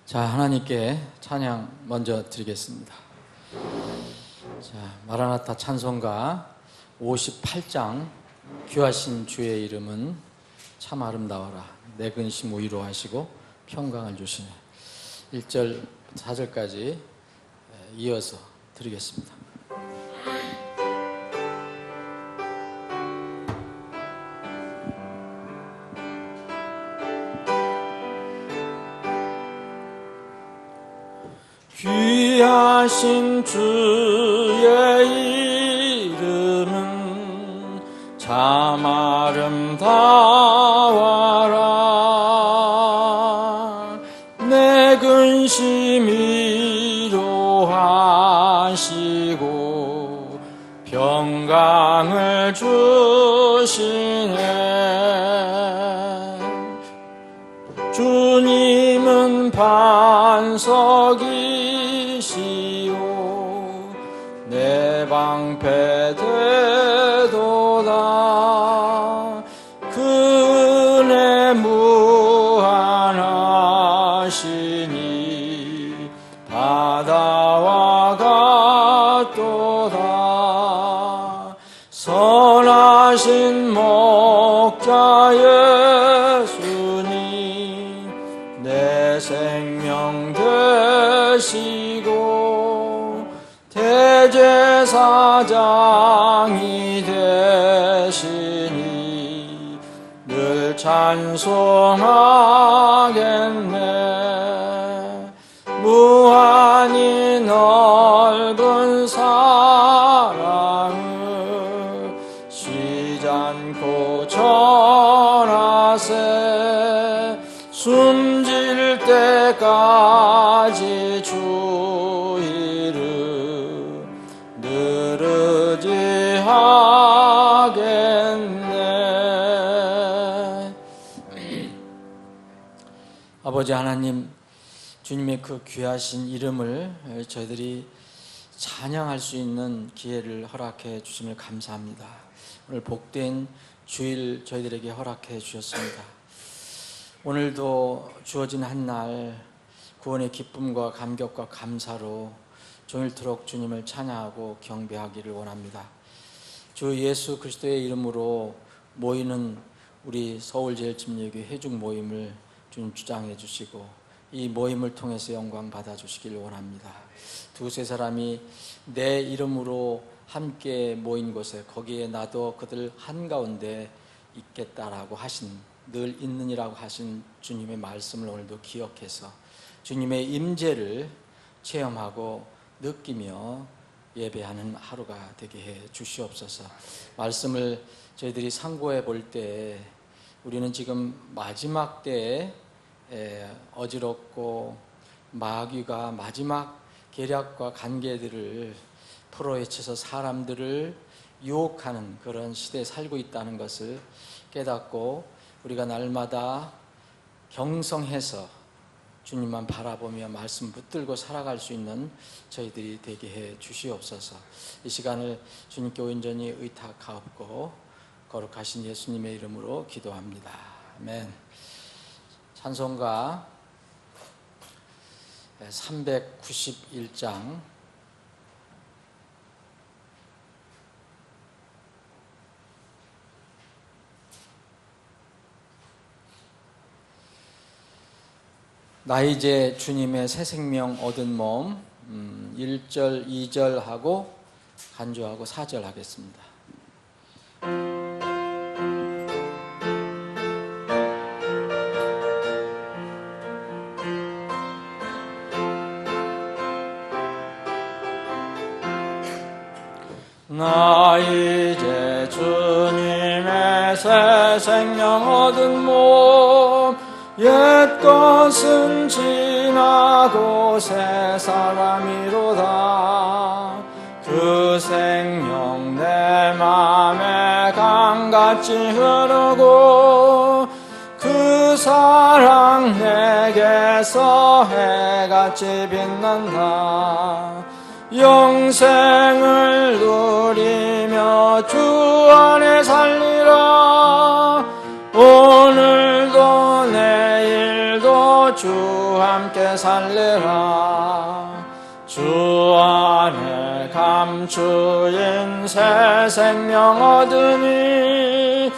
자, 하나님께 찬양 먼저 드리겠습니다. 자, 마라나타 찬송가 58장 귀하신 주의 이름은 참 아름다워라. 내 근심 위로하시고 평강을 주시네. 1절 4절까지 이어서 드리겠습니다. 귀하신 주의 이름은 참 아름다워라. 내 근심 위로하시고 평강을 주시네. 주님은 반석이시오 내 방패 되도다. 그 은혜 무한하시니 바다와 같도다. 선하신 목자 예수님 내 생명 되시고 대제사장이 되시니 늘 찬송하겠네. 무한히 넓은 사랑을 쉬지 않고 전하세. 숨질 때까지 주 이름 늘 의지하겠네. 아버지 하나님, 주님의 그 귀하신 이름을 저희들이 찬양할 수 있는 기회를 허락해 주심을 감사합니다. 오늘 복된 주일 저희들에게 허락해 주셨습니다. 오늘도 주어진 한 날 구원의 기쁨과 감격과 감사로 종일토록 주님을 찬양하고 경배하기를 원합니다. 주 예수 그리스도의 이름으로 모이는 우리 서울제일집례교회 회중 모임을 주님 주장해 주시고 이 모임을 통해서 영광 받아주시기를 원합니다. 두세 사람이 내 이름으로 함께 모인 곳에 거기에 나도 그들 한가운데 있겠다라고 하신, 늘 있느니라고 하신 주님의 말씀을 오늘도 기억해서 주님의 임재를 체험하고 느끼며 예배하는 하루가 되게 해 주시옵소서. 말씀을 저희들이 상고해 볼 때 우리는 지금 마지막 때에 어지럽고 마귀가 마지막 계략과 관계들을 풀어헤쳐서 사람들을 유혹하는 그런 시대에 살고 있다는 것을 깨닫고 우리가 날마다 경성해서 주님만 바라보며 말씀 붙들고 살아갈 수 있는 저희들이 되게 해 주시옵소서. 이 시간을 주님께 온전히 의탁하옵고 거룩하신 예수님의 이름으로 기도합니다. 아멘. 찬송가 391장 나 이제 주님의 새 생명 얻은 몸 1절 2절 하고 간주하고 4절 하겠습니다. 나 이제 주님의 새 생명 얻은 몸 옛것은 지나고 새 사람이로다. 그 생명 내 맘에 강같이 흐르고 그 사랑 내게서 해같이 빛난다. 영생을 누리며 주 안에 살리라. 오늘도 내일도 주 함께 살리라. 주 안에 감추인 새 생명 얻으니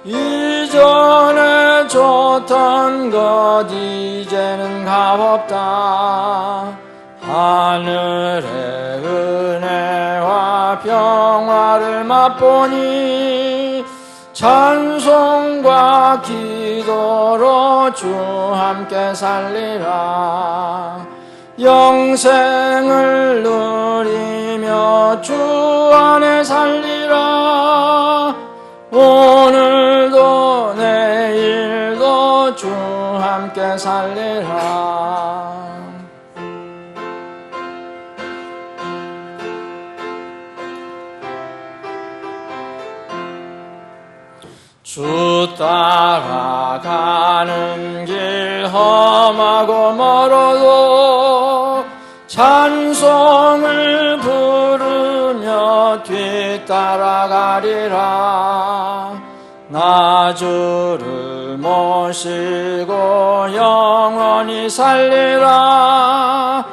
이전에 줬던 것 이제는 값없다. 하늘의 은혜와 평화를 맛보니 찬송과 기도로 주 함께 살리라. 영생을 누리며 주 안에 살리라. 오늘도 내일도 주 함께 살리라. 주 따라가는 길 험하고 멀어도 찬송을 부르며 뒤따라가리라. 나 주를 모시고 영원히 살리라.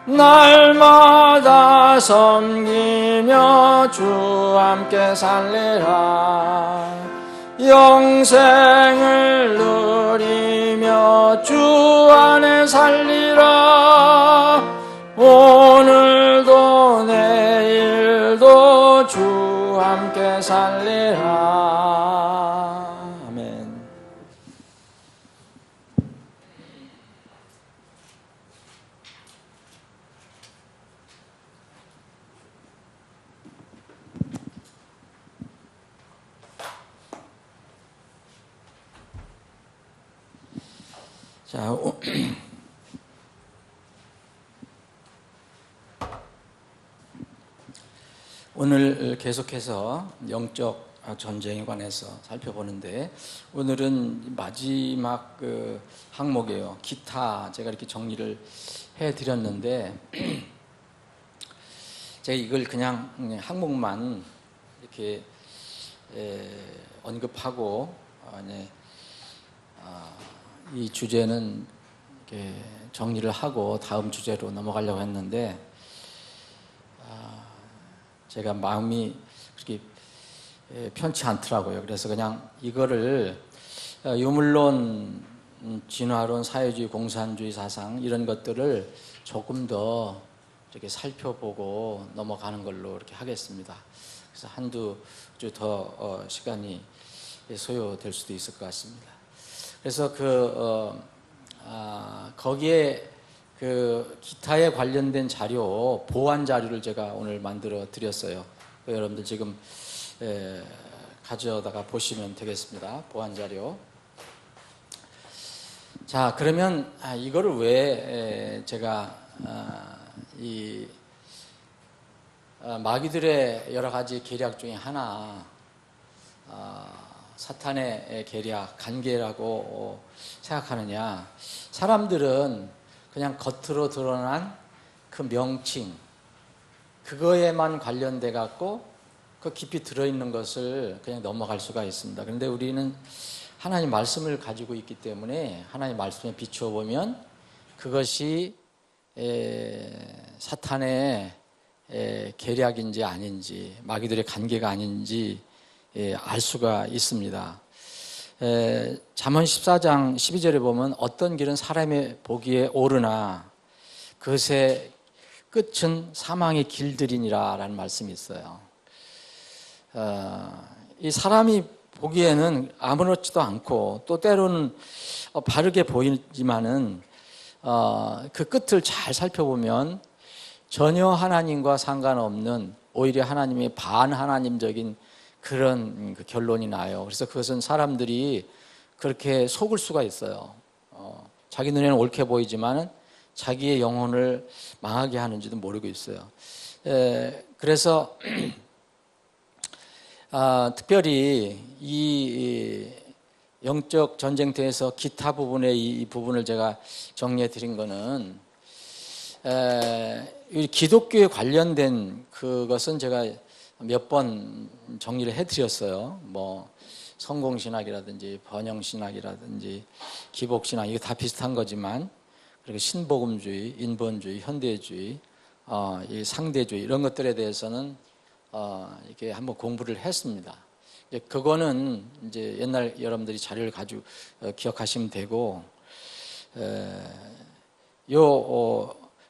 날마다 섬기며 주 함께 살리라. 영생을 누리며 주 안에 살리라. 오늘도 내일도 주 함께 살리라. 아멘. 자, 오늘 계속해서 영적 전쟁에 관해서 살펴보는데, 오늘은 마지막 그 항목이에요. 기타. 제가 이렇게 정리를 해드렸는데 제가 이걸 그냥 항목만 이렇게 언급하고 이 주제는 이렇게 정리를 하고 다음 주제로 넘어가려고 했는데 제가 마음이 그렇게 편치 않더라고요. 그래서 그냥 이거를 유물론, 진화론, 사회주의, 공산주의 사상 이런 것들을 조금 더 이렇게 살펴보고 넘어가는 걸로 이렇게 하겠습니다. 그래서 한두 주 더 시간이 소요될 수도 있을 것 같습니다. 그래서 거기에 그 기타에 관련된 자료, 보완 자료를 제가 오늘 만들어 드렸어요. 여러분들 지금 가져다가 보시면 되겠습니다. 보완 자료. 자, 그러면 이거를 왜 제가 이 마귀들의 여러 가지 계략 중에 하나, 사탄의 계략, 간계라고 생각하느냐. 사람들은 그냥 겉으로 드러난 그 명칭, 그거에만 관련돼 갖고 그 깊이 들어있는 것을 그냥 넘어갈 수가 있습니다. 그런데 우리는 하나님 말씀을 가지고 있기 때문에 하나님 말씀에 비추어 보면 그것이 사탄의 계략인지 아닌지, 마귀들의 관계가 아닌지 알 수가 있습니다. 잠언 14장 12절에 보면 어떤 길은 사람의 보기에 오르나 그것의 끝은 사망의 길들이니라 라는 말씀이 있어요. 이 사람이 보기에는 아무렇지도 않고 또 때로는 바르게 보이지만은 그 끝을 잘 살펴보면 전혀 하나님과 상관없는, 오히려 하나님의 반하나님적인 그런 결론이 나요. 그래서 그것은 사람들이 그렇게 속을 수가 있어요. 자기 눈에는 옳게 보이지만은 자기의 영혼을 망하게 하는지도 모르고 있어요. 그래서 특별히 이 영적 전쟁터에서 기타 부분의 이 부분을 제가 정리해 드린 거는 기독교에 관련된 그것은 제가 몇 번 정리를 해드렸어요. 성공신학이라든지 번영신학이라든지 기복신학 이게 다 비슷한 거지만, 그리고 신복음주의, 인본주의, 현대주의, 이 상대주의 이런 것들에 대해서는 이렇게 한번 공부를 했습니다. 그거는 이제 옛날 여러분들이 자료를 가지고 기억하시면 되고,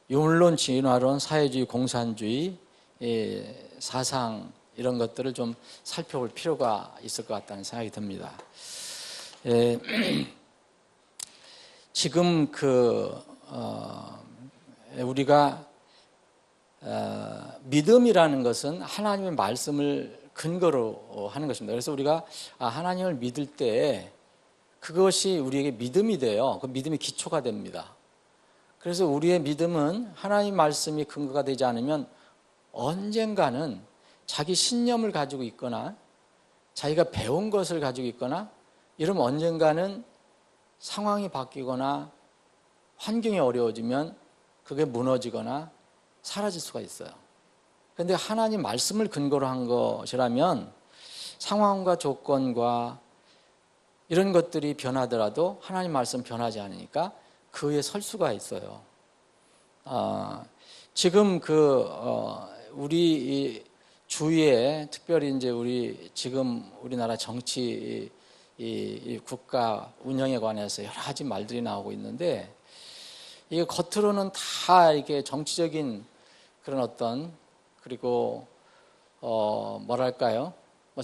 유물론, 진화론, 사회주의, 공산주의, 사상 이런 것들을 좀 살펴볼 필요가 있을 것 같다는 생각이 듭니다. 지금 우리가 믿음이라는 것은 하나님의 말씀을 근거로 하는 것입니다. 그래서 우리가 하나님을 믿을 때 그것이 우리에게 믿음이 돼요. 그 믿음이 기초가 됩니다. 그래서 우리의 믿음은 하나님 말씀이 근거가 되지 않으면 언젠가는 자기 신념을 가지고 있거나 자기가 배운 것을 가지고 있거나 이러면 언젠가는 상황이 바뀌거나 환경이 어려워지면 그게 무너지거나 사라질 수가 있어요. 그런데 하나님 말씀을 근거로 한 것이라면 상황과 조건과 이런 것들이 변하더라도 하나님 말씀 변하지 않으니까 그 위에 설 수가 있어요. 지금 우리 주위에 특별히 이제 지금 우리나라 정치 이 국가 운영에 관해서 여러 가지 말들이 나오고 있는데, 이게 겉으로는 다 이렇게 정치적인 그런 어떤, 그리고 뭐랄까요,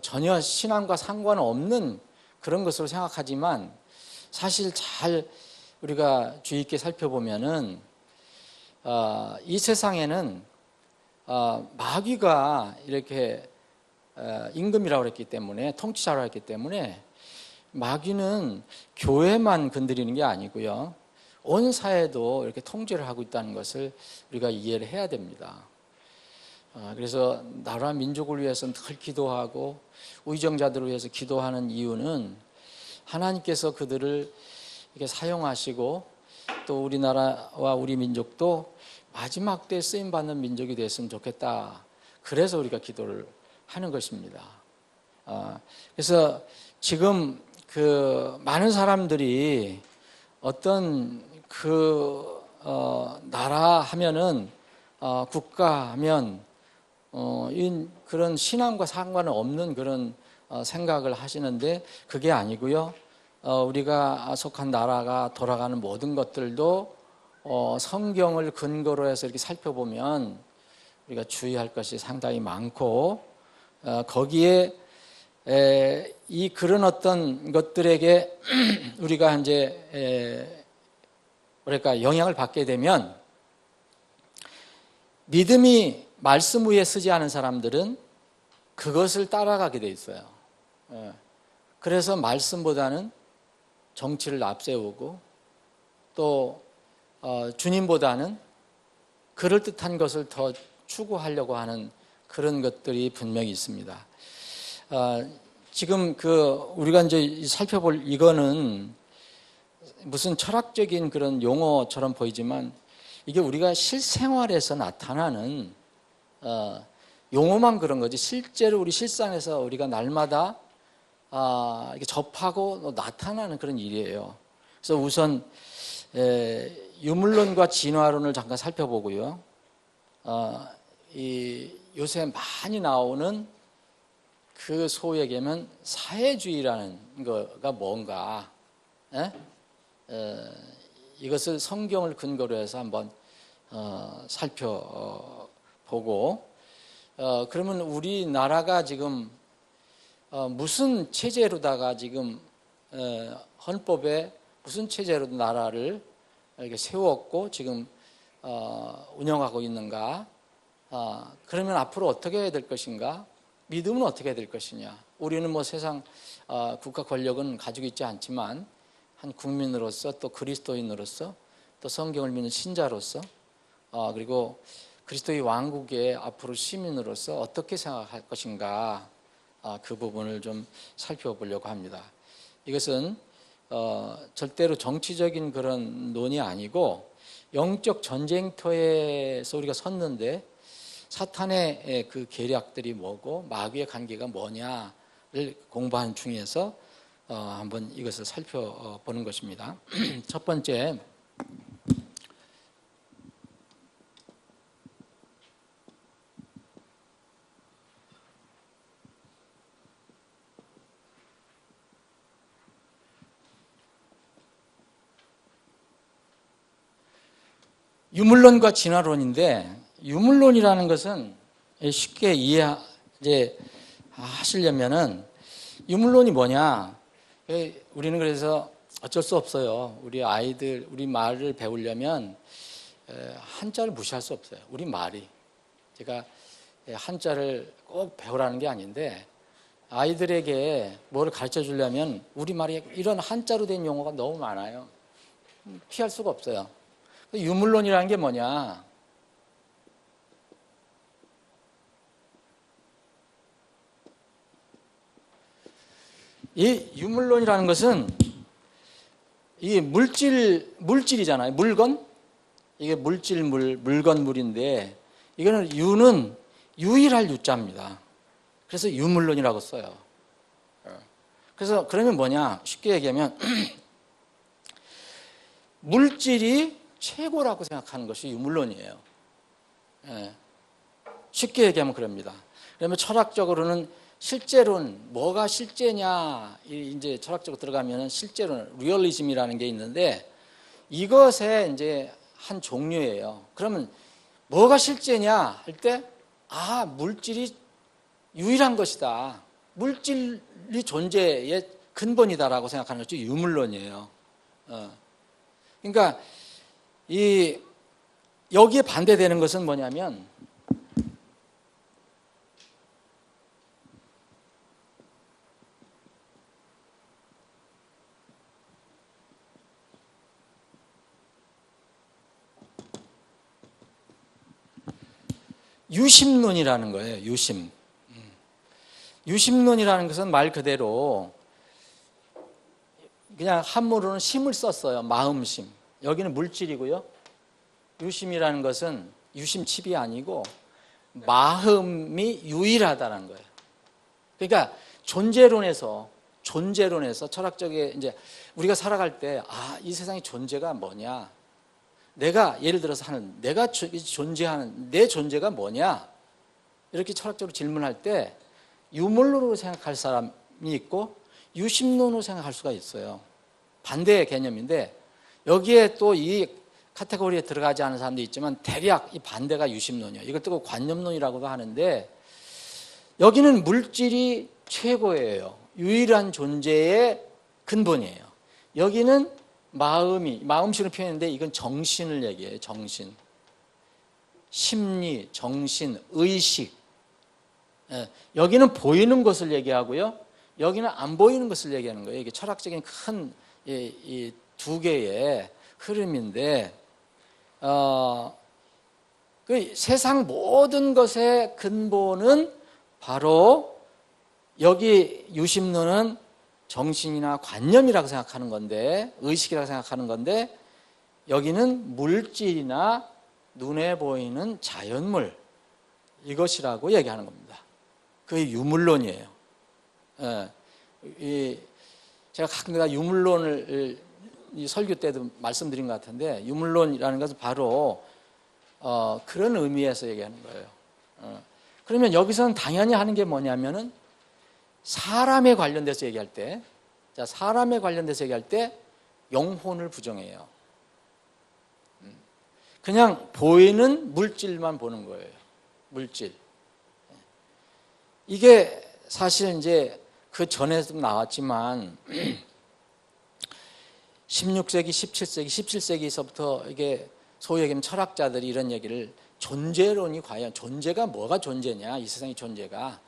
전혀 신앙과 상관없는 그런 것으로 생각하지만, 사실 잘 우리가 주의 있게 살펴보면은 이 세상에는 마귀가 이렇게 임금이라고 했기 때문에, 통치자라고 했기 때문에 마귀는 교회만 건드리는 게 아니고요, 온 사회도 이렇게 통제를 하고 있다는 것을 우리가 이해를 해야 됩니다. 그래서 나라 민족을 위해서 늘 기도하고 의정자들을 위해서 기도하는 이유는 하나님께서 그들을 이렇게 사용하시고 또 우리나라와 우리 민족도 마지막 때에 쓰임받는 민족이 됐으면 좋겠다. 그래서 우리가 기도를 하는 것입니다. 그래서 지금 많은 사람들이 어떤 나라 하면은 국가 하면 그런 신앙과 상관은 없는 그런 생각을 하시는데, 그게 아니고요. 우리가 속한 나라가 돌아가는 모든 것들도 성경을 근거로 해서 이렇게 살펴보면 우리가 주의할 것이 상당히 많고, 거기에 그런 어떤 것들에게 우리가 이제 뭐랄까 영향을 받게 되면, 믿음이 말씀 위에 서지 않은 사람들은 그것을 따라가게 돼 있어요. 그래서 말씀보다는 정치를 앞세우고 또 주님보다는 그럴듯한 것을 더 추구하려고 하는 그런 것들이 분명히 있습니다. 지금 우리가 이제 살펴볼 이거는 무슨 철학적인 그런 용어처럼 보이지만, 이게 우리가 실생활에서 나타나는 용어만 그런 거지, 실제로 우리 실상에서 우리가 날마다 이렇게 접하고 나타나는 그런 일이에요. 그래서 우선 유물론과 진화론을 잠깐 살펴보고요. 요새 많이 나오는 그 소위 얘기하면 사회주의라는 거가 뭔가, 이것을 성경을 근거로 해서 한번 살펴보고, 그러면 우리나라가 지금 무슨 체제로다가 지금 헌법에 무슨 체제로 나라를 이렇게 세웠고 지금 운영하고 있는가? 그러면 앞으로 어떻게 해야 될 것인가? 믿음은 어떻게 해야 될 것이냐? 우리는 뭐 세상 국가 권력은 가지고 있지 않지만 한 국민으로서, 또 그리스도인으로서, 또 성경을 믿는 신자로서, 그리고 그리스도의 왕국의 앞으로 시민으로서 어떻게 생각할 것인가, 그 부분을 좀 살펴보려고 합니다. 이것은 절대로 정치적인 그런 논이 아니고 영적 전쟁터에서 우리가 섰는데 사탄의 그 계략들이 뭐고 마귀의 관계가 뭐냐 공부하는 중에서 한번 이것을 살펴보는 것입니다. 첫 번째, 유물론과 진화론인데, 유물론이라는 것은 쉽게 하시려면은, 유물론이 뭐냐? 우리는 그래서 어쩔 수 없어요. 우리 아이들, 우리 말을 배우려면 한자를 무시할 수 없어요. 우리 말이. 제가 한자를 꼭 배우라는 게 아닌데, 아이들에게 뭘 가르쳐 주려면 우리 말이 이런 한자로 된 용어가 너무 많아요. 피할 수가 없어요. 유물론이라는 게 뭐냐? 이 유물론이라는 것은 이게 물질이잖아요. 물건? 이게 물건물인데, 이거는 유는 유일할 유자입니다. 그래서 유물론이라고 써요. 그래서 그러면 뭐냐? 쉽게 얘기하면 물질이 최고라고 생각하는 것이 유물론이에요. 쉽게 얘기하면 그럽니다. 그러면 철학적으로는 실제론, 뭐가 실제냐, 이제 철학적으로 들어가면 실제론, 리얼리즘이라는 게 있는데, 이것의 이제 한 종류예요. 그러면 뭐가 실제냐 할 때, 물질이 유일한 것이다. 물질이 존재의 근본이다라고 생각하는 것이 유물론이에요. 그러니까 여기에 반대되는 것은 뭐냐면, 유심론이라는 거예요. 유심. 유심론이라는 것은 말 그대로 그냥 한문으로는 심을 썼어요. 마음심. 여기는 물질이고요. 유심이라는 것은 유심칩이 아니고 마음이 유일하다는 거예요. 그러니까 존재론에서 철학적인 이제 우리가 살아갈 때 이 세상의 존재가 뭐냐? 내가 예를 들어서 내가 존재하는 내 존재가 뭐냐? 이렇게 철학적으로 질문할 때 유물론으로 생각할 사람이 있고 유심론으로 생각할 수가 있어요. 반대의 개념인데 여기에 또 이 카테고리에 들어가지 않은 사람도 있지만 대략 이 반대가 유심론이에요. 이걸 또 관념론이라고도 하는데 여기는 물질이 최고예요. 유일한 존재의 근본이에요. 여기는 마음식으로 표현했는데 이건 정신을 얘기해요. 정신. 심리, 정신, 의식. 여기는 보이는 것을 얘기하고요. 여기는 안 보이는 것을 얘기하는 거예요. 이게 철학적인 큰 이 두 개의 흐름인데, 그 세상 모든 것의 근본은 바로 여기 유심론은 정신이나 관념이라고 생각하는 건데, 의식이라고 생각하는 건데, 여기는 물질이나 눈에 보이는 자연물, 이것이라고 얘기하는 겁니다. 그게 유물론이에요. 제가 가끔가다 유물론을 이 설교 때도 말씀드린 것 같은데, 유물론이라는 것은 바로 그런 의미에서 얘기하는 거예요. 그러면 여기서는 당연히 하는 게 뭐냐면은 사람에 관련돼서 얘기할 때, 사람에 관련돼서 얘기할 때 영혼을 부정해요. 그냥 보이는 물질만 보는 거예요. 물질. 이게 사실 이제 그 전에도 나왔지만 16세기, 17세기, 17세기에서부터 이게 소위 얘기하면 철학자들이 이런 얘기를 존재론이 과연 존재가 뭐가 존재냐, 이 세상의 존재가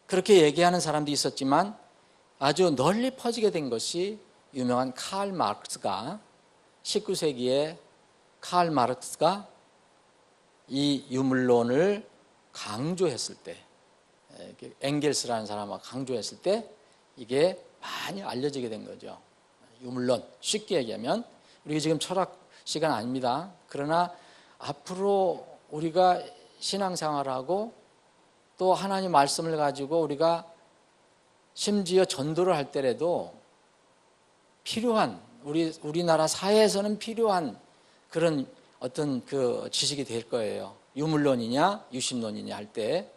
그렇게 얘기하는 사람도 있었지만 아주 널리 퍼지게 된 것이 유명한 칼 마르크스가 19세기에 칼 마르크스가 이 유물론을 강조했을 때, 엥겔스라는 사람과 강조했을 때 이게 많이 알려지게 된 거죠. 유물론, 쉽게 얘기하면 우리가 지금 철학 시간 아닙니다. 그러나 앞으로 우리가 신앙생활하고 또 하나님 말씀을 가지고 우리가 심지어 전도를 할 때라도 필요한 우리나라 사회에서는 필요한 그런 어떤 그 지식이 될 거예요. 유물론이냐 유심론이냐 할 때.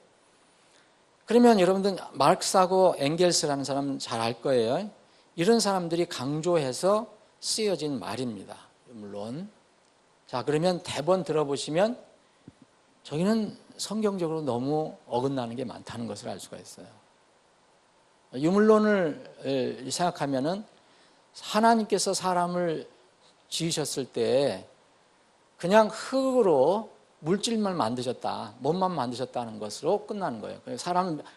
그러면 여러분들 마르크스하고 엥겔스라는 사람 잘 알 거예요. 이런 사람들이 강조해서 쓰여진 말입니다. 유물론. 자, 그러면 대본 들어보시면 저기는 성경적으로 너무 어긋나는 게 많다는 것을 알 수가 있어요. 유물론을 생각하면은 하나님께서 사람을 지으셨을 때 그냥 흙으로 물질만 만드셨다, 몸만 만드셨다는 것으로 끝나는 거예요.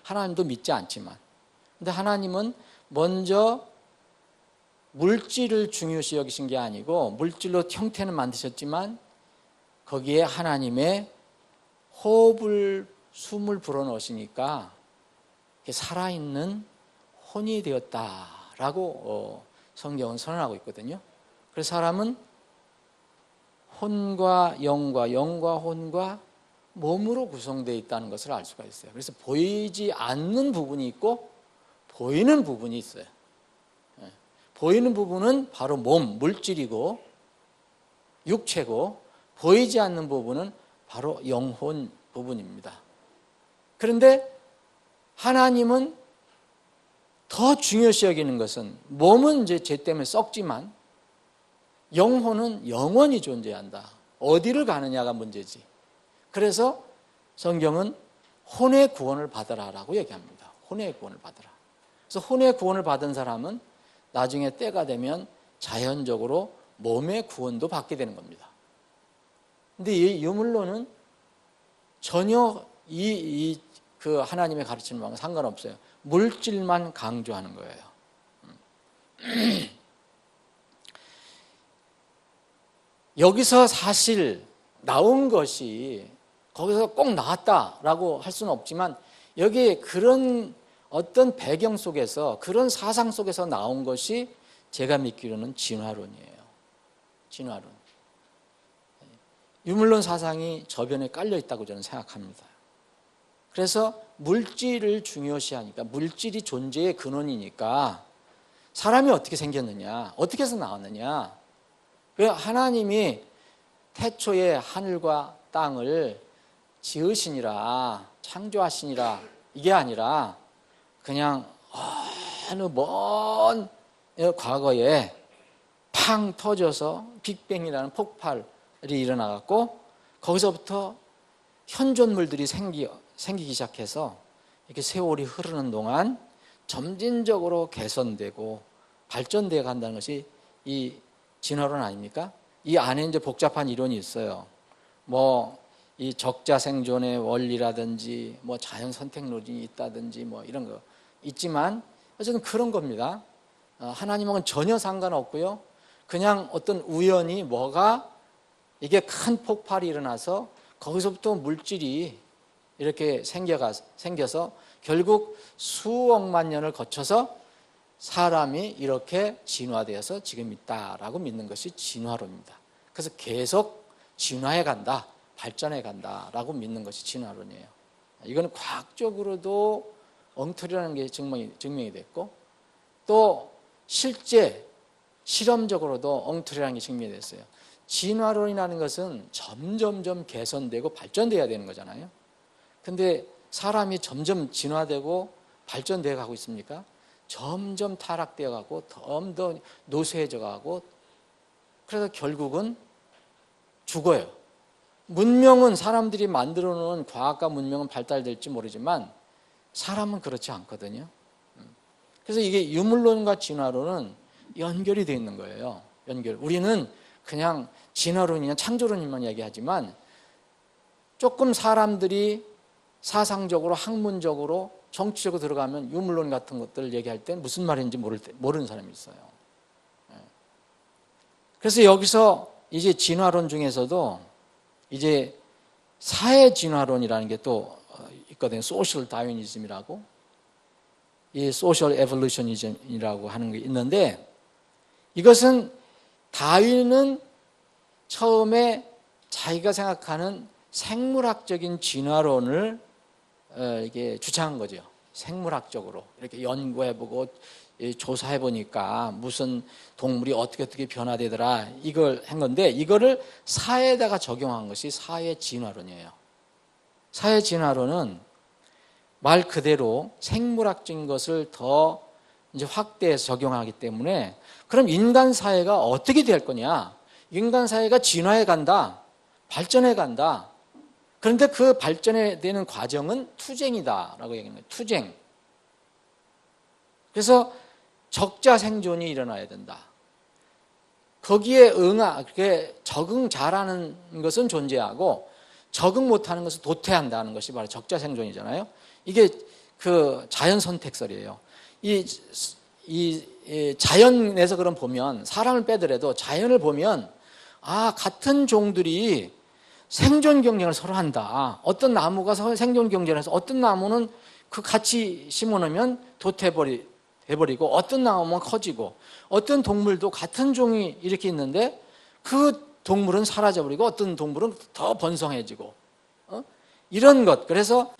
하나님도 믿지 않지만. 근데 하나님은 먼저 물질을 중요시 여기신 게 아니고 물질로 형태는 만드셨지만 거기에 하나님의 호흡을, 숨을 불어넣으시니까 살아있는 혼이 되었다라고 성경은 선언하고 있거든요. 그래서 사람은 혼과 영과 혼과 몸으로 구성되어 있다는 것을 알 수가 있어요. 그래서 보이지 않는 부분이 있고 보이는 부분이 있어요. 보이는 부분은 바로 몸, 물질이고 육체고, 보이지 않는 부분은 바로 영혼 부분입니다. 그런데 하나님은 더 중요시 여기는 것은 몸은 이제 죄 때문에 썩지만 영혼은 영원히 존재한다. 어디를 가느냐가 문제지. 그래서 성경은 혼의 구원을 받으라라고 얘기합니다. 혼의 구원을 받으라. 그래서 혼의 구원을 받은 사람은 나중에 때가 되면 자연적으로 몸의 구원도 받게 되는 겁니다. 근데 이 유물론은 전혀 그 하나님의 가르치는 바와 상관없어요. 물질만 강조하는 거예요. 여기서 사실 나온 것이 거기서 꼭 나왔다라고 할 수는 없지만 여기에 그런 어떤 배경 속에서, 그런 사상 속에서 나온 것이 제가 믿기로는 진화론이에요. 진화론. 유물론 사상이 저변에 깔려 있다고 저는 생각합니다. 그래서 물질을 중요시하니까, 물질이 존재의 근원이니까 사람이 어떻게 생겼느냐, 어떻게 해서 나왔느냐. 하나님이 태초에 하늘과 땅을 지으시니라, 창조하시니라, 이게 아니라 그냥 어느 먼 과거에 팡 터져서 빅뱅이라는 폭발이 일어나갖고 거기서부터 현존물들이 생기기 시작해서 이렇게 세월이 흐르는 동안 점진적으로 개선되고 발전되어 간다는 것이 이 진화론 아닙니까? 이 안에 이제 복잡한 이론이 있어요. 이 적자 생존의 원리라든지 자연 선택론이 있다든지 이런 거 있지만 어쨌든 그런 겁니다. 하나님하고는 전혀 상관없고요. 그냥 어떤 우연히 이게 큰 폭발이 일어나서 거기서부터 물질이 이렇게 생겨서 결국 수억만 년을 거쳐서 사람이 이렇게 진화되어서 지금 있다라고 믿는 것이 진화론입니다. 그래서 계속 진화해 간다, 발전해 간다라고 믿는 것이 진화론이에요. 이건 과학적으로도 엉터리라는 게 증명이 됐고, 또 실제 실험적으로도 엉터리라는 게 증명이 됐어요. 진화론이라는 것은 점점점 개선되고 발전돼야 되는 거잖아요. 근데 사람이 점점 진화되고 발전되어 가고 있습니까? 점점 타락되어 가고 더 노쇠해져 가고, 그래서 결국은 죽어요. 문명은, 사람들이 만들어 놓은 과학과 문명은 발달될지 모르지만 사람은 그렇지 않거든요. 그래서 이게 유물론과 진화론은 연결이 되어 있는 거예요. 우리는 그냥 진화론이냐 창조론이만 얘기하지만 조금 사람들이 사상적으로, 학문적으로, 정치적으로 들어가면 유물론 같은 것들을 얘기할 때 무슨 말인지 모르는 사람이 있어요. 그래서 여기서 이제 진화론 중에서도 이제 사회 진화론이라는 게 또 있거든요. 소셜 다윈이즘이라고, 이 소셜 에볼루셔니즘이라고 하는 게 있는데, 이것은 다윈은 처음에 자기가 생각하는 생물학적인 진화론을 이게 주장한 거죠. 생물학적으로 이렇게 연구해보고 조사해보니까 무슨 동물이 어떻게 변화되더라 이걸 한 건데, 이거를 사회에다가 적용한 것이 사회진화론이에요. 사회진화론은 말 그대로 생물학적인 것을 더 이제 확대해서 적용하기 때문에, 그럼 인간 사회가 어떻게 될 거냐? 인간 사회가 진화해 간다, 발전해 간다. 그런데 그 발전해 되는 과정은 투쟁이다라고 얘기합니다. 투쟁. 그래서 적자 생존이 일어나야 된다. 거기에 그게 적응 잘하는 것은 존재하고 적응 못하는 것을 도태한다는 것이 바로 적자 생존이잖아요. 이게 그 자연 선택설이에요. 이 자연에서 그럼 보면, 사람을 빼더라도 자연을 보면, 같은 종들이 생존 경쟁을 서로 한다. 어떤 나무가 생존 경쟁을 해서 어떤 나무는 그 같이 심어놓으면 도태해버리고 어떤 나무는 커지고, 어떤 동물도 같은 종이 이렇게 있는데 그 동물은 사라져버리고 어떤 동물은 더 번성해지고, 이런 것. 그래서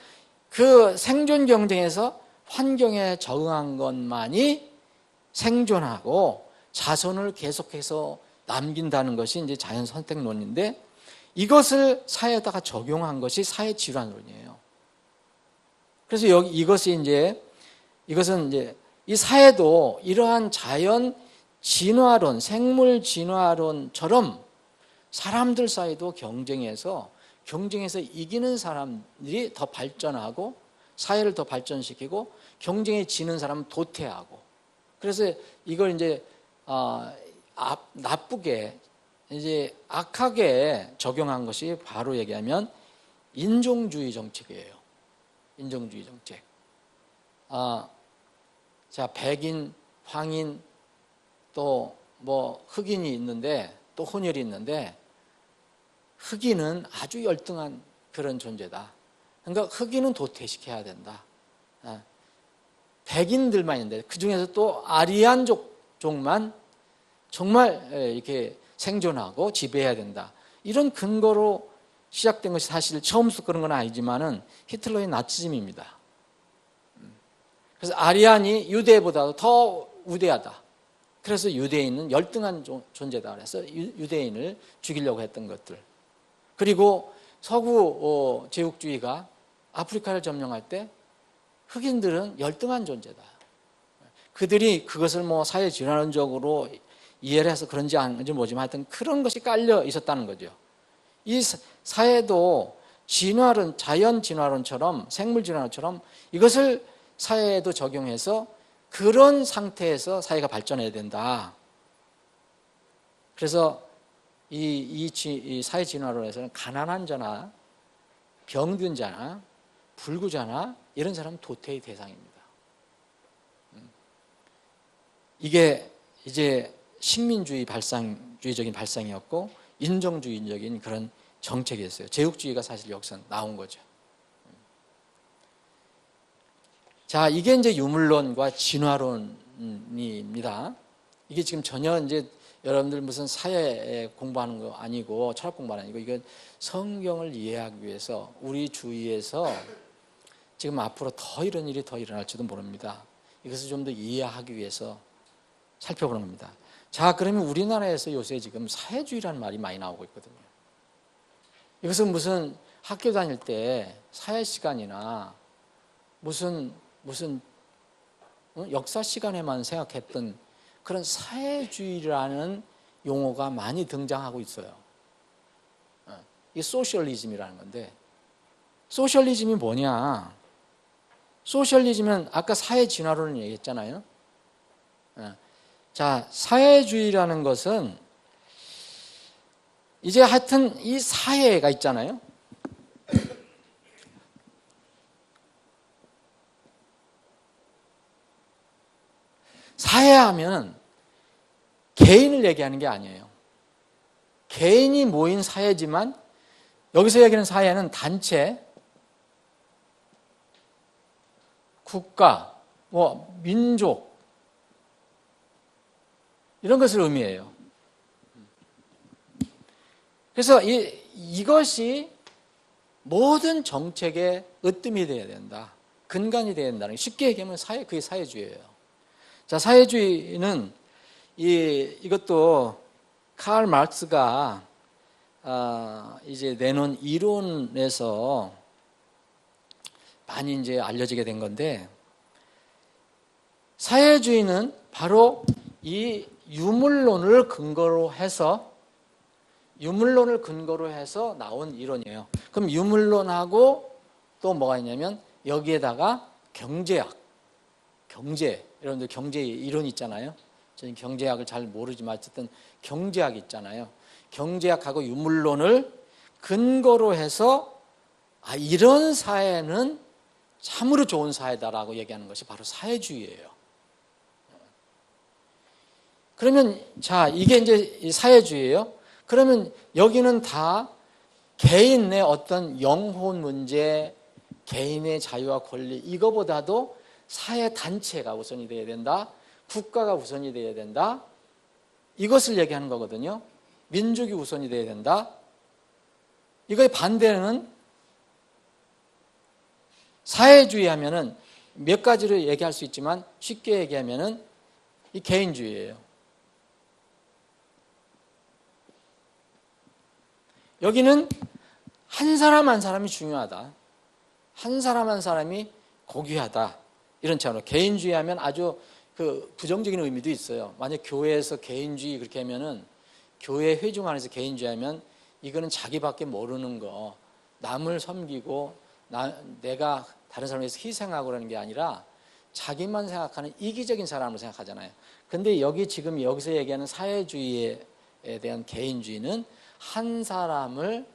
그 생존 경쟁에서 환경에 적응한 것만이 생존하고 자손을 계속해서 남긴다는 것이 이제 자연 선택론인데, 이것을 사회에다가 적용한 것이 사회 질환론이에요. 그래서 이것은 이제 이 사회도 이러한 자연 진화론, 생물 진화론처럼 사람들 사이도 경쟁해서 이기는 사람들이 더 발전하고 사회를 더 발전시키고, 경쟁에 지는 사람은 도태하고. 그래서 이걸 이제 나쁘게, 이제 악하게 적용한 것이 바로 얘기하면 인종주의 정책이에요. 인종주의 정책. 자, 백인, 황인, 또 뭐 흑인이 있는데, 또 혼혈이 있는데, 흑인은 아주 열등한 그런 존재다. 그러니까 흑인은 도태시켜야 된다. 백인들만 있는데, 그 중에서 또 아리안 족만 정말 이렇게 생존하고 지배해야 된다. 이런 근거로 시작된 것이 사실 처음부터 그런 건 아니지만은 히틀러의 나치즘입니다. 그래서 아리안이 유대보다도 더 우대하다. 그래서 유대인은 열등한 존재다. 그래서 유대인을 죽이려고 했던 것들. 그리고 서구 제국주의가 아프리카를 점령할 때 흑인들은 열등한 존재다. 그들이 그것을 뭐 사회 진화론적으로 이해를 해서 그런지 아닌지 모르지만 하여튼 그런 것이 깔려 있었다는 거죠. 이 사회도 진화론, 자연 진화론처럼, 생물 진화론처럼 이것을 사회에도 적용해서 그런 상태에서 사회가 발전해야 된다. 그래서 이 사회 진화론에서는 가난한 자나 병든 자나 불구자나 이런 사람은 도태의 대상입니다. 이게 이제 식민주의적인 발상이었고 인종주의적인 그런 정책이었어요. 제국주의가 사실 여기서 나온 거죠. 자, 이게 이제 유물론과 진화론입니다. 이게 지금 전혀 이제 여러분들 무슨 사회 공부하는 거 아니고 철학 공부하는 아니고, 이건 성경을 이해하기 위해서 우리 주위에서 지금 앞으로 더 이런 일이 더 일어날지도 모릅니다. 이것을 좀 더 이해하기 위해서 살펴보는 겁니다. 자, 그러면 우리나라에서 요새 지금 사회주의라는 말이 많이 나오고 있거든요. 이것은 무슨 학교 다닐 때 사회 시간이나 무슨 역사 시간에만 생각했던 그런 사회주의라는 용어가 많이 등장하고 있어요. 이게 소셜리즘이라는 건데, 소셜리즘이 뭐냐? 소셜리즘은 아까 사회 진화론을 얘기했잖아요. 자, 사회주의라는 것은 이제 하여튼 이 사회가 있잖아요. 사회하면 개인을 얘기하는 게 아니에요. 개인이 모인 사회지만 여기서 얘기하는 사회는 단체, 국가, 민족 이런 것을 의미해요. 그래서 이것이 모든 정책의 으뜸이 되어야 된다. 근간이 되어야 된다는 게 쉽게 얘기하면 그게 사회주의예요. 자, 사회주의는 이것도 칼 마르크스가 이제 내놓은 이론에서 많이 이제 알려지게 된 건데, 사회주의는 바로 이 유물론을 근거로 해서 나온 이론이에요. 그럼 유물론하고 또 뭐가 있냐면 여기에다가 경제, 여러분들 경제 이론 있잖아요. 저는 경제학을 잘 모르지만 어쨌든 경제학 있잖아요. 경제학하고 유물론을 근거로 해서 이런 사회는 참으로 좋은 사회다라고 얘기하는 것이 바로 사회주의예요. 그러면 자, 이게 이제 사회주의예요. 그러면 여기는 다 개인 내 어떤 영혼 문제, 개인의 자유와 권리, 이거보다도 사회 단체가 우선이 되어야 된다. 국가가 우선이 되어야 된다. 이것을 얘기하는 거거든요. 민족이 우선이 되어야 된다. 이거의 반대는 사회주의 하면은 몇 가지로 얘기할 수 있지만 쉽게 얘기하면은 이 개인주의예요. 여기는 한 사람 한 사람이 중요하다. 한 사람 한 사람이 고귀하다. 이런 차원으로 개인주의 하면 아주 그 부정적인 의미도 있어요. 만약 교회에서 개인주의 그렇게 하면은 교회 회중 안에서 개인주의 하면 이거는 자기밖에 모르는 거, 남을 섬기고 내가 다른 사람을 위해서 희생하고 그러는 게 아니라 자기만 생각하는 이기적인 사람으로 생각하잖아요. 근데 여기서 얘기하는 사회주의에 대한 개인주의는 한 사람을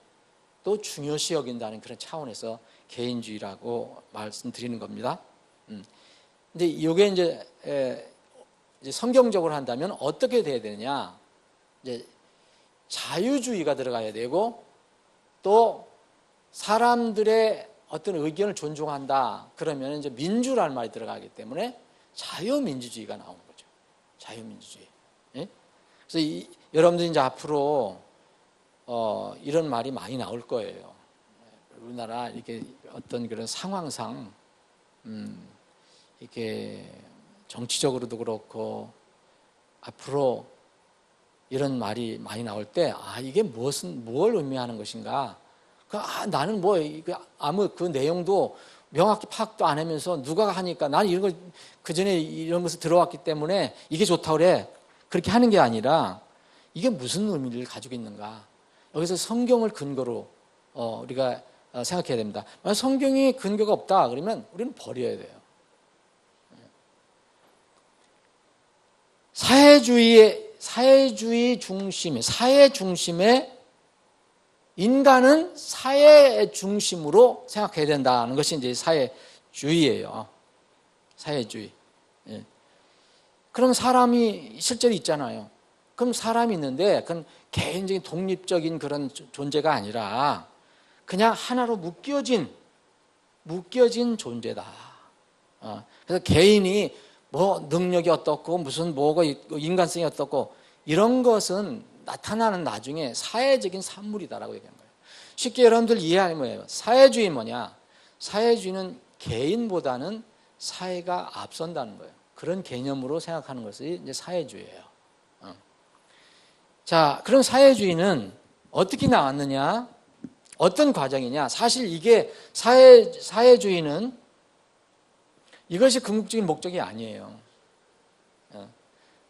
또 중요시 여긴다는 그런 차원에서 개인주의라고 말씀드리는 겁니다. 근데 이게 이제 성경적으로 한다면 어떻게 돼야 되느냐? 이제 자유주의가 들어가야 되고 또 사람들의 어떤 의견을 존중한다. 그러면 이제 민주라는 말이 들어가기 때문에 자유민주주의가 나오는 거죠. 자유민주주의. 예? 그래서 여러분들이 이제 앞으로 이런 말이 많이 나올 거예요. 우리나라 이렇게 어떤 그런 상황상 이렇게 정치적으로도 그렇고 앞으로 이런 말이 많이 나올 때 이게 뭘 의미하는 것인가? 나는 아무 그 내용도 명확히 파악도 안 하면서 누가 하니까 나는 이런 걸 그전에 이런 것을 들어왔기 때문에 이게 좋다고 그래. 그렇게 하는 게 아니라 이게 무슨 의미를 가지고 있는가? 여기서 성경을 근거로 우리가 생각해야 됩니다. 만약 성경이 근거가 없다 그러면 우리는 버려야 돼요. 사회 중심의 인간은 사회 중심으로 생각해야 된다는 것이 이제 사회주의예요. 사회주의. 예. 그럼 사람이 실제로 있잖아요. 그럼 사람이 있는데 그건 개인적인 독립적인 그런 존재가 아니라 그냥 하나로 묶여진 존재다. 그래서 개인이 뭐 능력이 어떻고 무슨 뭐가 인간성이 어떻고 이런 것은 나타나는 나중에 사회적인 산물이다라고 얘기하는 거예요. 쉽게 여러분들 이해하면 뭐예요? 사회주의 뭐냐? 사회주의는 개인보다는 사회가 앞선다는 거예요. 그런 개념으로 생각하는 것이 이제 사회주의예요. 자, 그럼 사회주의는 어떻게 나왔느냐? 어떤 과정이냐? 사실 이게 사회주의는 이것이 궁극적인 목적이 아니에요.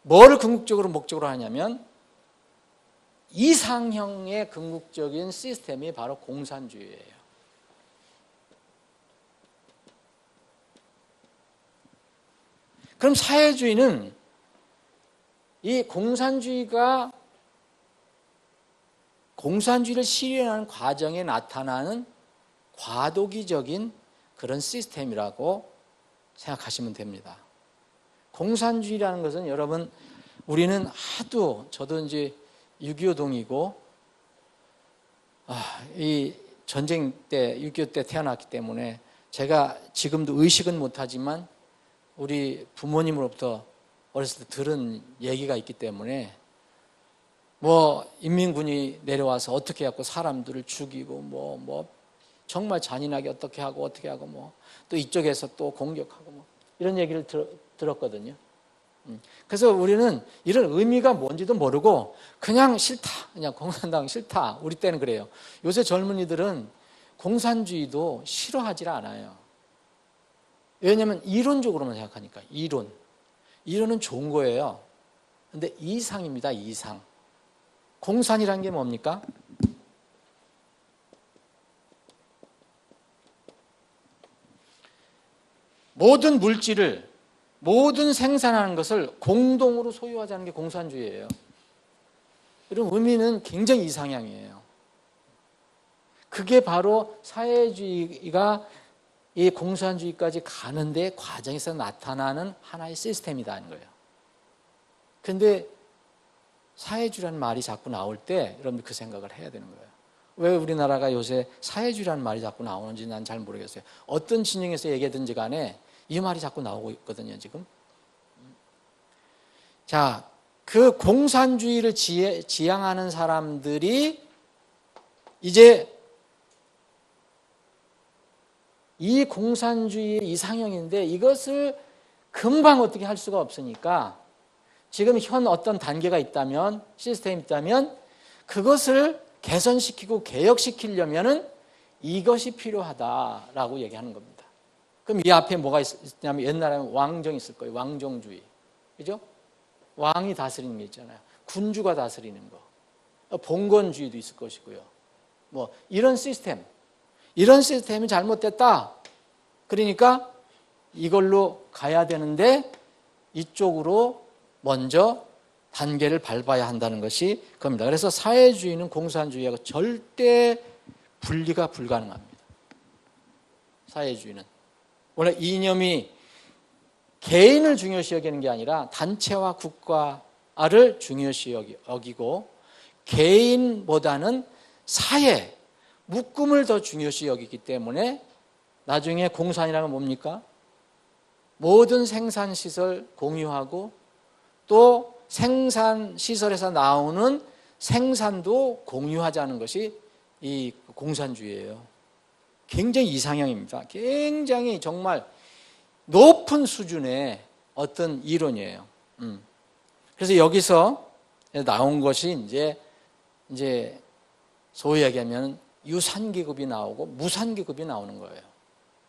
뭐를 궁극적으로 목적으로 하냐면 이상형의 궁극적인 시스템이 바로 공산주의예요. 그럼 사회주의는 이 공산주의를 실현하는 과정에 나타나는 과도기적인 그런 시스템이라고 생각하시면 됩니다. 공산주의라는 것은 여러분 우리는 저도 이제 6.25동이고 이 전쟁 때 6.25 때 태어났기 때문에 제가 지금도 의식은 못하지만 우리 부모님으로부터 어렸을 때 들은 얘기가 있기 때문에 뭐 인민군이 내려와서 어떻게 해갖고 사람들을 죽이고 뭐 정말 잔인하게 어떻게 하고 뭐 또 이쪽에서 또 공격하고 뭐 이런 얘기를 들었거든요. 그래서 우리는 이런 의미가 뭔지도 모르고 그냥 싫다, 그냥 공산당 싫다. 우리 때는 그래요. 요새 젊은이들은 공산주의도 싫어하지 않아요. 왜냐하면 이론적으로만 생각하니까. 이론은 좋은 거예요. 근데 이상입니다. 이상. 공산이란 게 뭡니까? 모든 물질을, 모든 생산하는 것을 공동으로 소유하자는 게 공산주의예요. 이런 의미는 굉장히 이상향이에요. 그게 바로 사회주의가 이 공산주의까지 가는데 과정에서 나타나는 하나의 시스템이라는 거예요. 그런데 사회주의라는 말이 자꾸 나올 때 여러분들 그 생각을 해야 되는 거예요. 왜 우리나라가 요새 사회주의라는 말이 자꾸 나오는지 난 잘 모르겠어요. 어떤 진영에서 얘기하든지 간에 이 말이 자꾸 나오고 있거든요, 지금. 자, 그 공산주의를 지향하는 사람들이 이제 이 공산주의의 이상형인데 이것을 금방 어떻게 할 수가 없으니까 지금 현 어떤 단계가 있다면, 시스템이 있다면 그것을 개선시키고 개혁시키려면은 이것이 필요하다라고 얘기하는 겁니다. 그럼 이 앞에 뭐가 있냐면 옛날에는 왕정이 있을 거예요. 왕정주의. 그죠? 왕이 다스리는 게 있잖아요. 군주가 다스리는 거. 봉건주의도 있을 것이고요. 뭐 이런 시스템이 잘못됐다. 그러니까 이걸로 가야 되는데 이쪽으로 먼저 단계를 밟아야 한다는 것이 겁니다. 그래서 사회주의는 공산주의하고 절대 분리가 불가능합니다. 사회주의는. 원래 이념이 개인을 중요시 여기는 게 아니라 단체와 국가를 중요시 여기고 개인보다는 사회, 묶음을 더 중요시 여기기 때문에 나중에 공산이라는 건 뭡니까? 모든 생산시설 공유하고 또 생산시설에서 나오는 생산도 공유하자는 것이 이 공산주의예요. 굉장히 이상형입니다. 굉장히 정말 높은 수준의 어떤 이론이에요. 그래서 여기서 나온 것이 이제 소위 얘기하면 유산계급이 나오고 무산계급이 나오는 거예요.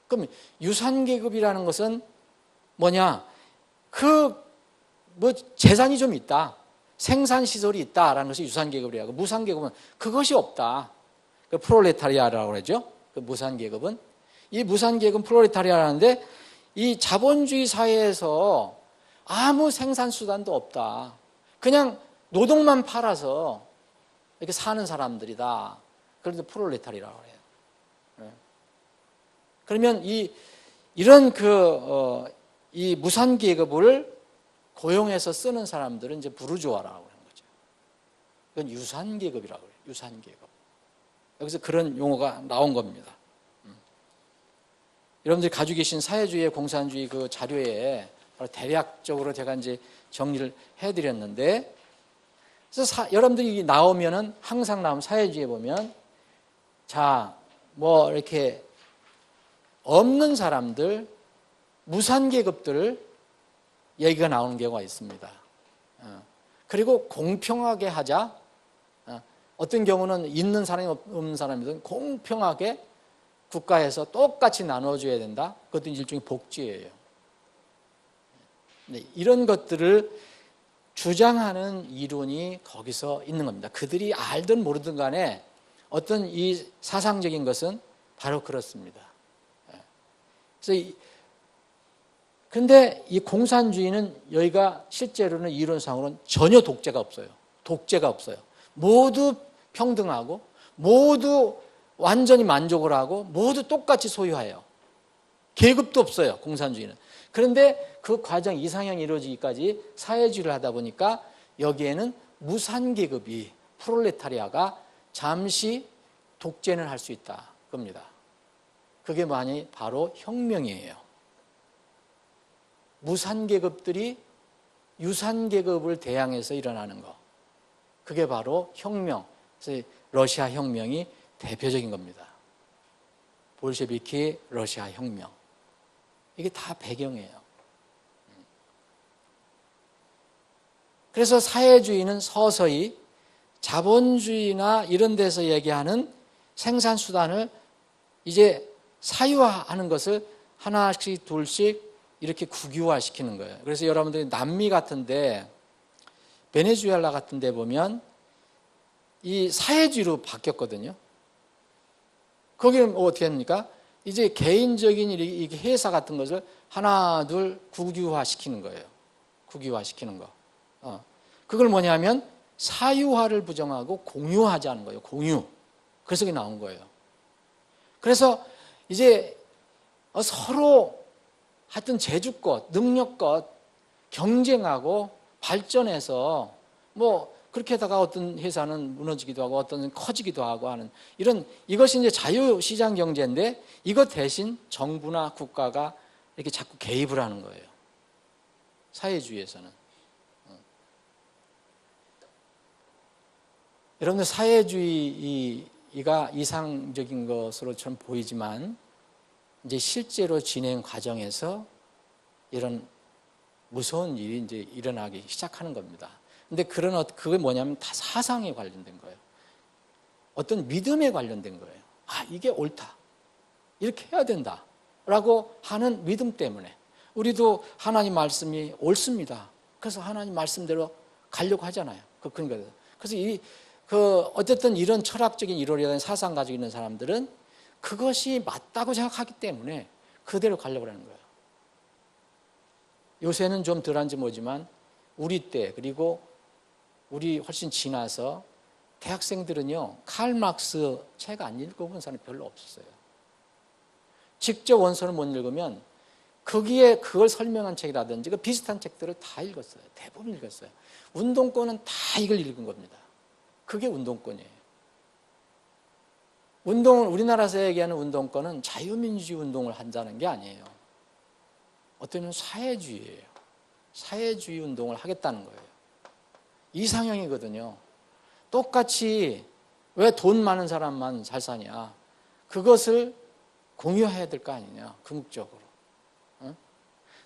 그럼 유산계급이라는 것은 뭐냐? 뭐 재산이 좀 있다. 생산시설이 있다라는 것이 유산계급이라고. 무산계급은 그것이 없다. 그 프롤레타리아라고 그러죠. 그 무산계급은. 이 무산계급은 프롤레타리아라는데 이 자본주의 사회에서 아무 생산수단도 없다. 그냥 노동만 팔아서 이렇게 사는 사람들이다. 그래서 프롤레타리아라고 해요. 그러면 이런 이 무산계급을 고용해서 쓰는 사람들은 이제 부르주아라고 하는 거죠. 이건 유산계급이라고 해요. 유산계급. 여기서 그런 용어가 나온 겁니다. 여러분들이 가지고 계신 사회주의의 공산주의 그 자료에 대략적으로 제가 이제 정리를 해드렸는데, 그래서 여러분들이 나오면은 항상 나오면 사회주의에 보면 뭐 이렇게 없는 사람들, 무산계급들 얘기가 나오는 경우가 있습니다. 그리고 공평하게 하자. 어떤 경우는 있는 사람이 없는 사람이든 공평하게 국가에서 똑같이 나눠줘야 된다. 그것도 일종의 복지예요. 이런 것들을 주장하는 이론이 거기서 있는 겁니다. 그들이 알든 모르든 간에 어떤 이 사상적인 것은 바로 그렇습니다. 그래서 근데 이 공산주의는 여기가 실제로는 이론상으로는 전혀 독재가 없어요. 모두 평등하고 모두 완전히 만족을 하고 모두 똑같이 소유해요. 계급도 없어요, 공산주의는. 그런데 그 과정 이상향이 이루어지기까지 사회주의를 하다 보니까 여기에는 무산계급이, 프롤레타리아가 잠시 독재는 할 수 있다 겁니다. 그게 바로 혁명이에요. 무산계급들이 유산계급을 대항해서 일어나는 거. 그게 바로 혁명. 그래서 러시아 혁명이 대표적인 겁니다. 볼셰비키 러시아 혁명. 이게 다 배경이에요. 그래서 사회주의는 서서히 자본주의나 이런 데서 얘기하는 생산수단을 이제 사유화하는 것을 하나씩 둘씩 이렇게 국유화시키는 거예요. 그래서 여러분들이 남미 같은데, 베네수엘라 같은데 보면 이 사회주의로 바뀌었거든요. 거기는 어떻게 합니까? 이제 개인적인 이 회사 같은 것을 하나 둘 국유화시키는 거예요. 국유화시키는 거. 그걸 뭐냐면 사유화를 부정하고 공유하자는 거예요. 공유. 그래서 그게 나온 거예요. 그래서 이제 서로 하여튼 재주껏, 능력껏 경쟁하고 발전해서 뭐 그렇게 하다가 어떤 회사는 무너지기도 하고 어떤 커지기도 하고 하는 이것이 이제 자유시장 경제인데 이것 대신 정부나 국가가 이렇게 자꾸 개입을 하는 거예요. 사회주의에서는. 여러분들 사회주의가 이상적인 것으로 좀 보이지만 이제 실제로 진행 과정에서 이런 무서운 일이 이제 일어나기 시작하는 겁니다. 근데 그게 뭐냐면 다 사상에 관련된 거예요. 어떤 믿음에 관련된 거예요. 아, 이게 옳다. 이렇게 해야 된다. 라고 하는 믿음 때문에. 우리도 하나님 말씀이 옳습니다. 그래서 하나님 말씀대로 가려고 하잖아요. 그런 거예요. 그래서 어쨌든 이런 철학적인 이론이라는 사상 가지고 있는 사람들은 그것이 맞다고 생각하기 때문에 그대로 가려고 하는 거예요. 요새는 좀 덜한지 모르지만 우리 때 그리고 우리 훨씬 지나서 대학생들은요 칼 막스 책 안 읽어본 사람이 별로 없었어요. 직접 원서를 못 읽으면 거기에 그걸 설명한 책이라든지 그 비슷한 책들을 다 읽었어요. 대부분 읽었어요. 운동권은 다 이걸 읽은 겁니다. 그게 운동권이에요. 우리나라에서 얘기하는 운동권은 자유민주주의 운동을 한다는 게 아니에요. 어떤 사회주의예요. 사회주의 운동을 하겠다는 거예요. 이상형이거든요. 똑같이 왜 돈 많은 사람만 잘 사냐. 그것을 공유해야 될 거 아니냐. 궁극적으로.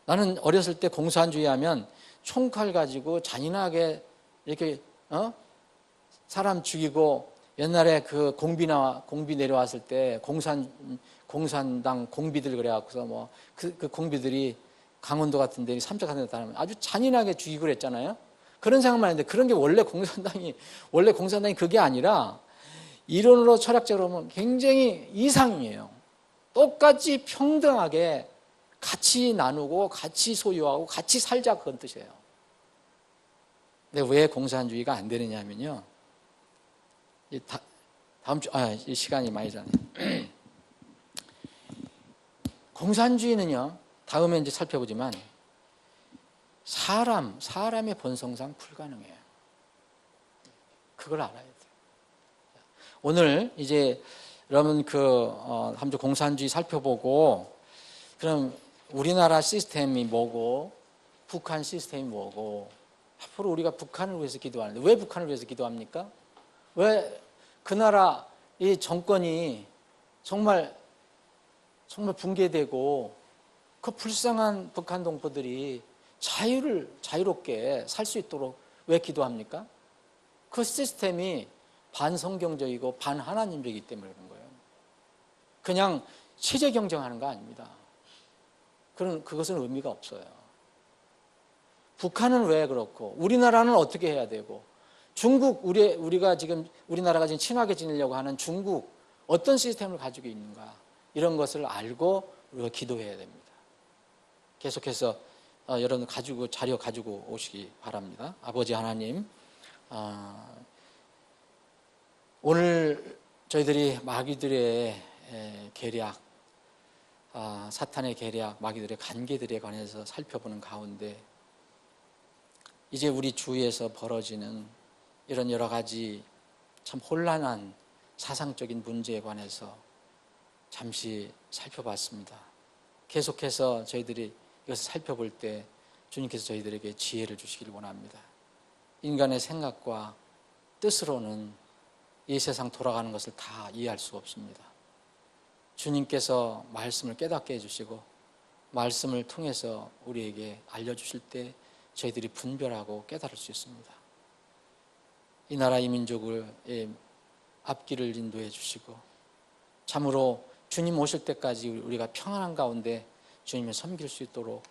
나는 어렸을 때 공산주의 하면 총칼 가지고 잔인하게 이렇게 사람 죽이고 옛날에 그 공비 내려왔을 때 공산당 공비들 그래갖고서 뭐 그 공비들이 강원도 같은 데 삼척 같은 데 다니면 아주 잔인하게 죽이고 그랬잖아요. 그런 생각만 했는데 그런 게 원래 공산당이 그게 아니라 이론으로 철학적으로 보면 굉장히 이상이에요. 똑같이 평등하게 같이 나누고 같이 소유하고 같이 살자 그런 뜻이에요. 근데 왜 공산주의가 안 되느냐면요. 이 시간이 많이 자네요. 공산주의는요, 다음에 이제 살펴보지만, 사람의 본성상 불가능해요. 그걸 알아야 돼요. 오늘 이제 여러분 한번 공산주의 살펴보고, 그럼 우리나라 시스템이 뭐고, 북한 시스템이 뭐고, 앞으로 우리가 북한을 위해서 기도하는데, 왜 북한을 위해서 기도합니까? 왜 그 나라 이 정권이 정말 붕괴되고 그 불쌍한 북한 동포들이 자유롭게 살 수 있도록 왜 기도합니까? 그 시스템이 반성경적이고 반하나님적이기 때문에 그런 거예요. 그냥 체제 경쟁하는 거 아닙니다. 그것은 의미가 없어요. 북한은 왜 그렇고 우리나라는 어떻게 해야 되고 중국 우리나라가 지금 친하게 지내려고 하는 중국 어떤 시스템을 가지고 있는가 이런 것을 알고 우리가 기도해야 됩니다. 계속해서 여러분 자료 가지고 오시기 바랍니다. 아버지 하나님, 오늘 저희들이 마귀들의 계략, 사탄의 계략, 마귀들의 관계들에 관해서 살펴보는 가운데 이제 우리 주위에서 벌어지는 이런 여러 가지 참 혼란한 사상적인 문제에 관해서 잠시 살펴봤습니다. 계속해서 저희들이 이것을 살펴볼 때 주님께서 저희들에게 지혜를 주시기를 원합니다. 인간의 생각과 뜻으로는 이 세상 돌아가는 것을 다 이해할 수 없습니다. 주님께서 말씀을 깨닫게 해주시고 말씀을 통해서 우리에게 알려주실 때 저희들이 분별하고 깨달을 수 있습니다. 이 나라 이 민족을 앞길을 인도해 주시고 참으로 주님 오실 때까지 우리가 평안한 가운데 주님을 섬길 수 있도록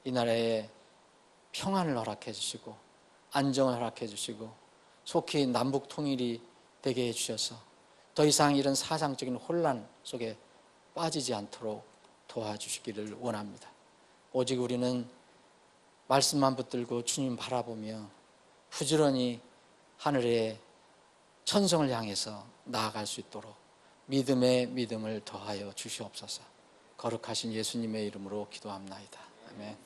이 나라에 평안을 허락해 주시고 안정을 허락해 주시고 속히 남북 통일이 되게 해주셔서 더 이상 이런 사상적인 혼란 속에 빠지지 않도록 도와주시기를 원합니다. 오직 우리는 말씀만 붙들고 주님 바라보며 부지런히 하늘의 천성을 향해서 나아갈 수 있도록 믿음의 믿음을 더하여 주시옵소서. 거룩하신 예수님의 이름으로 기도합나이다. 아멘.